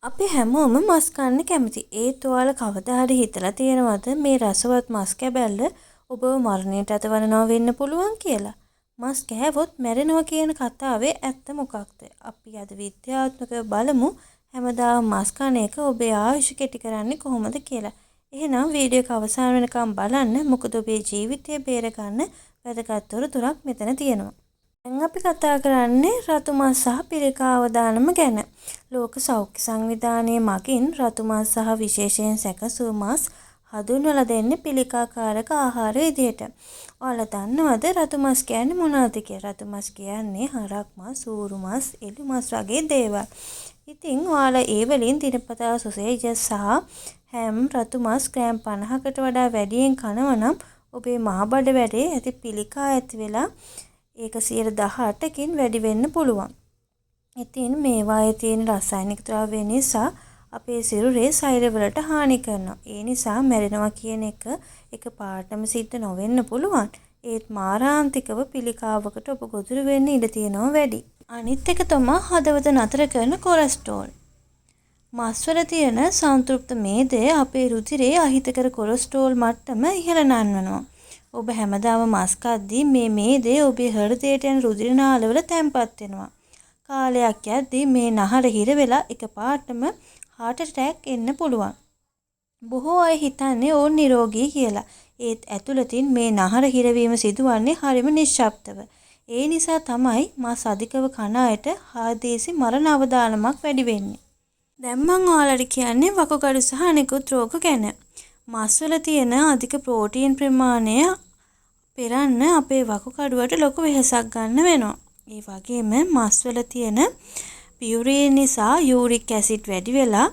අපි හැමෝම මස් කන්න කැමති. ඒත් ඔයාලා කවදා හරි හිතලා තියෙනවද මේ රසවත් මස් කැබැල්ල ඔබව මරණයට අතවනවා වෙන්න පුළුවන් කියලා? මස් කෑවොත් මැරෙනවා කියන කතාවේ ඇත්ත මොකක්ද? අපි අද විද්‍යාත්මකව බලමු හැමදාම මස් කන එක ඔබේ ආයුෂ කෙටි කරන්නේ කොහොමද කියලා. එහෙනම් වීඩියෝ එක අවසන් වෙනකම් බලන්න. මොකද ඔබේ ජීවිතය බේරගන්න වැදගත් තොරතුරක් මෙතන තියෙනවා. දැන් අපි කතා කරන්නේ රතු මස් සහ පිළිකා අවදානම ගැන. ලෝක සෞඛ්‍ය සංවිධානය මගින් රතු මස් සහ විශේෂයෙන් සැකසූ මස් හඳුන්වලා දෙන්නේ පිළිකාකාරක ආහාර විදියට. ඔයාලා දන්නවද රතු මස් කියන්නේ මොනවද කියලා? රතු මස් කියන්නේ හරක් මස්, ඌරු මස්, එළු මස් වගේ දේවල්. ඉතින් ඔයාලා ඒ වලින් දිනපතා සොසේජස් සහ හැම් රතු මස් ග්‍රෑම් 50කට වඩා වැඩියෙන් කනවා නම් ඔබේ මහ බඩ වැඩේ ඇති පිළිකා ඇති වෙලා ඒක 18%කින් වැඩි වෙන්න පුළුවන්. ඉතින් මේවායේ තියෙන රසායනික ද්‍රව්‍ය නිසා අපේ සිරුරේ ශරීරවලට හානි කරනවා. ඒ නිසා මැරෙනවා කියන එක පාටම සිද්ධ නොවෙන්න පුළුවන්. ඒත් මාරාන්තිකව පිළිකාවකට ඔබ ගොදුරු වෙන්න ඉඩ තියෙනවා වැඩි. අනිත් එක තමයි හදවත නතර කරන කොලෙස්ටරෝල්. මස්වල තියෙන සංතෘප්ත මේදය අපේ රුධිරයේ අහිතකර කොලෙස්ටරෝල් මට්ටම ඉහළ නංවනවා. ඔබ හැමදාම මස් කද්දී මේ මේදේ ඔබේ හෘදයට යන රුධිර නාලවල තැම්පත් වෙනවා. කාලයක් යද්දී මේ නහර හිර වෙලා එකපාරටම heart attack එන්න පුළුවන්. බොහෝ අය හිතන්නේ ඕන් නිරෝගී කියලා. ඒත් ඇතුළතින් මේ නහර හිරවීම සිදුවන්නේ හරිම නිශ්ශබ්දව. ඒ නිසා තමයි මස් අධිකව කන අයට හාදේසි මරණ අවදානමක් වැඩි වෙන්නේ. දැන් මම ඔයාලට කියන්නේ වකුගඩු සහ අනෙකුත් රෝග ගැන. මස්වල තියෙන අධික ප්‍රෝටීන් ප්‍රමාණය පෙරන්න අපේ වකුගඩුවට ලොකු වෙහෙසක් ගන්න වෙනවා. ඒ වගේම මස්වල තියෙන පියුරින් නිසා යූරික් ඇසිඩ් වැඩි වෙලා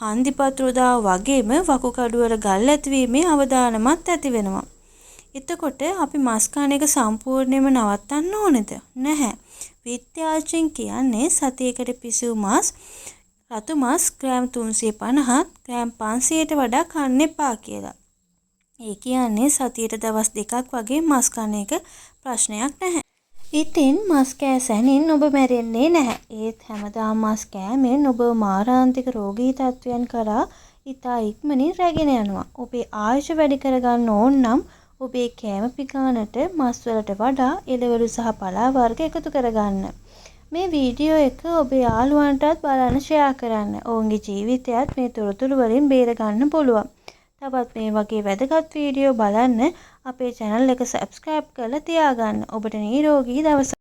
හන්දිපත්‍රෝදා වගේම වකුගඩුවල ගල් ඇතිවීමේ අවදානමත් ඇති වෙනවා. එතකොට අපි මස් කන එක සම්පූර්ණයෙන්ම නවත්තන්න ඕනේද? නැහැ. විද්‍යාඥයන් කියන්නේ සතියකට පිසූ මස් රතු මස් ග්‍රෑම් 350ත් ග්‍රෑම් 500ට වඩා කන්න එපා කියලා. ඒ කියන්නේ සතියට දවස් 2ක් වගේ මස් කන එක ප්‍රශ්නයක් නැහැ. ඉතින් මස් කෑ සැනින් ඔබ මැරෙන්නේ නැහැ. ඒත් හැමදාම මස් කෑමෙන් ඔබ මාරාන්තික රෝගී තත්ත්වයන් කරා ඉතා ඉක්මනින් රැගෙන යනවා. ඔබේ ආයුෂ වැඩි කරගන්න ඕන නම් ඔබේ කෑම පිකානට මස් වලට වඩා එළවලු සහ පලා වර්ග එකතු කරගන්න. මේ වීඩියෝ එක ඔබේ යාළුවන්ටත් බලන්න ෂෙයා කරන්න. ඔවුන්ගේ ජීවිතයත් මේ තොරතුරු වලින් බේර ගන්න පුළුවන්. තවත් මේ වගේ වැදගත් වීඩියෝ බලන්න අපේ channel එක subscribe කරලා තියාගන්න. ඔබට නිරෝගී දවසක්